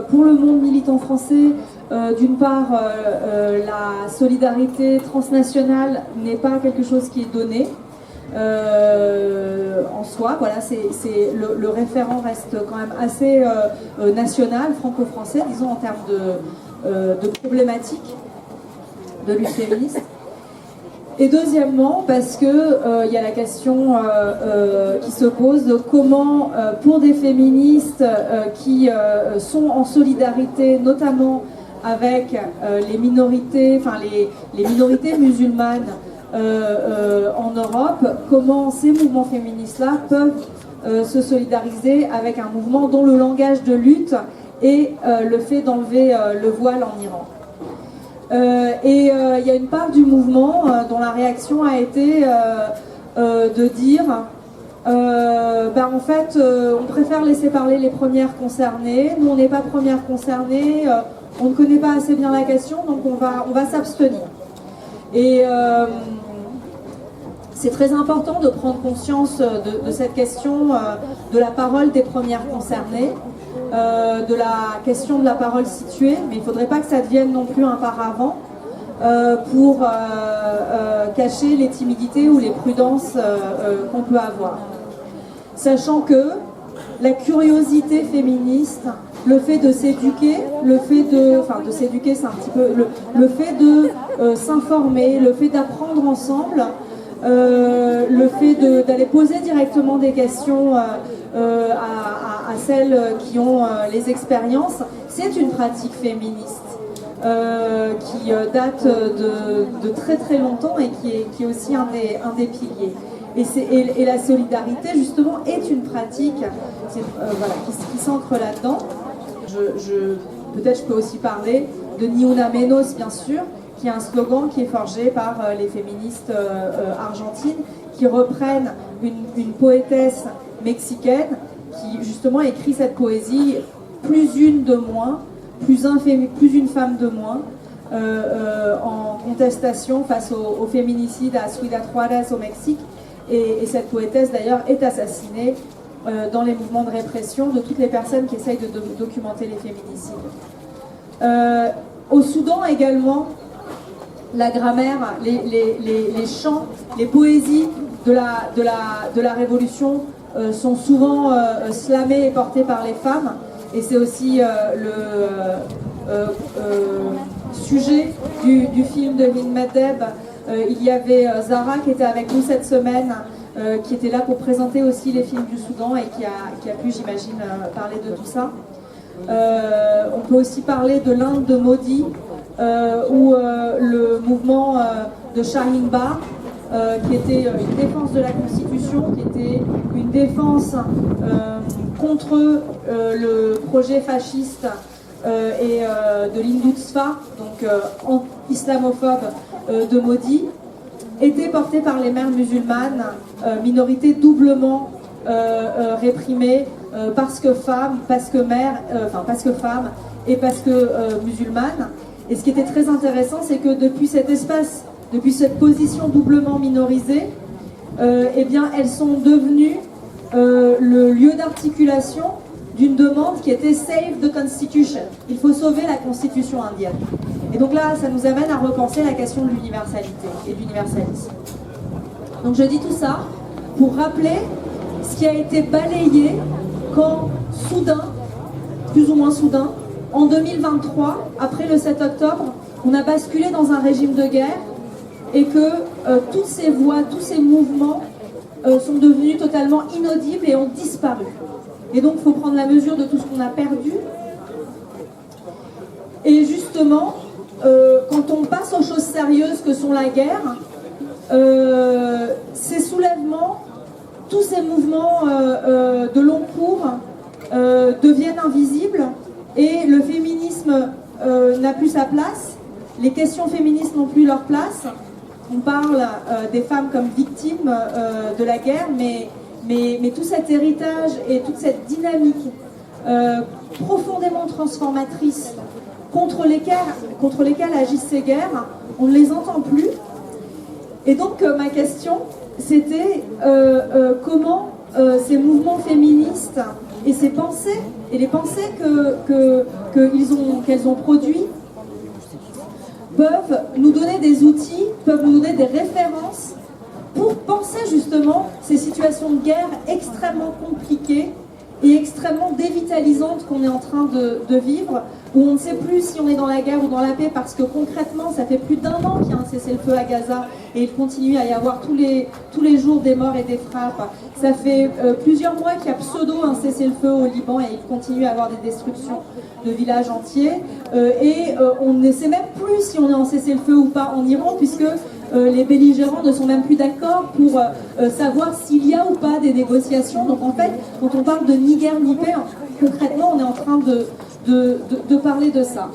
pour le monde militant français, d'une part, la solidarité transnationale n'est pas quelque chose qui est donné en soi. Voilà, le référent reste quand même assez national, franco-français, disons, en termes de problématiques de lutte féministe. Et deuxièmement, parce que y a la question qui se pose de comment, pour des féministes qui sont en solidarité, notamment avec les minorités, enfin les minorités musulmanes en Europe, comment ces mouvements féministes-là peuvent se solidariser avec un mouvement dont le langage de lutte est le fait d'enlever le voile en Iran. Il y a une part du mouvement dont la réaction a été de dire en fait on préfère laisser parler les premières concernées, nous on n'est pas premières concernées, on ne connaît pas assez bien la question, donc on va s'abstenir. Et c'est très important de prendre conscience de cette question de la parole des premières concernées, de la question de la parole située, mais il ne faudrait pas que ça devienne non plus un paravent pour cacher les timidités ou les prudences qu'on peut avoir. Sachant que la curiosité féministe, le fait de s'éduquer, le fait de s'éduquer, c'est un petit peu le fait de s'informer, le fait d'apprendre ensemble, le fait d'aller poser directement des questions à celles qui ont les expériences, c'est une pratique féministe qui date de très très longtemps et qui est aussi un des piliers. Et la solidarité, justement, est une pratique qui s'ancre là-dedans. Peut-être je peux aussi parler de Ni Una Menos, bien sûr, qui est un slogan qui est forgé par les féministes argentines, qui reprennent une poétesse mexicaine qui, justement, écrit cette poésie « Plus une de moins, plus une femme de moins », en contestation face au féminicide à Ciudad Juárez au Mexique. Et cette poétesse, d'ailleurs, est assassinée dans les mouvements de répression de toutes les personnes qui essayent de documenter les féminicides. Au Soudan également, la grammaire, les chants, les poésies de la révolution sont souvent slamées et portées par les femmes. Et c'est aussi le sujet du film de Hind Medeb. Il y avait Zara qui était avec nous cette semaine, qui était là pour présenter aussi les films du Soudan et qui a pu, j'imagine, parler de tout ça. On peut aussi parler de l'Inde de Modi, où le mouvement de Shahin Bagh, qui était une défense de la Constitution, qui était une défense contre le projet fasciste et de l'Hindutzwa, donc islamophobe de Modi, était porté par les mères musulmanes, minorité doublement réprimée parce que femme, parce que mère, parce que femme et parce que musulmane. Et ce qui était très intéressant, c'est que depuis cet espace, depuis cette position doublement minorisée, eh bien, elles sont devenues le lieu d'articulation d'une demande qui était « Save the Constitution ». Il faut sauver la Constitution indienne. Et donc là, ça nous amène à repenser la question de l'universalité et de l'universalisme. Donc je dis tout ça pour rappeler ce qui a été balayé quand, soudain, plus ou moins soudain, en 2023, après le 7 octobre, on a basculé dans un régime de guerre et que toutes ces voix, tous ces mouvements sont devenus totalement inaudibles et ont disparu. Et donc, il faut prendre la mesure de tout ce qu'on a perdu. Et justement, quand on passe aux choses sérieuses que sont la guerre, ces soulèvements, tous ces mouvements de long cours deviennent invisibles et le féminisme n'a plus sa place, les questions féministes n'ont plus leur place. On parle des femmes comme victimes de la guerre, mais tout cet héritage et toute cette dynamique profondément transformatrice contre lesquelles agissent ces guerres, on ne les entend plus. Et donc ma question, c'était comment ces mouvements féministes et ces pensées et les pensées qu'elles ont produites peuvent nous donner des outils, peuvent nous donner des références pour penser justement ces situations de guerre extrêmement compliquées et extrêmement dévitalisantes qu'on est en train de vivre, où on ne sait plus si on est dans la guerre ou dans la paix, parce que concrètement, ça fait plus d'1 an qu'il y a un cessez-le-feu à Gaza, et il continue à y avoir tous les jours des morts et des frappes. Ça fait plusieurs mois qu'il y a pseudo un cessez-le-feu au Liban, et il continue à avoir des destructions de villages entiers. On ne sait même plus si on est en cessez-le-feu ou pas en Iran, puisque les belligérants ne sont même plus d'accord pour savoir s'il y a ou pas des négociations. Donc en fait, quand on parle de ni guerre ni paix, concrètement, on est en train de parler de ça.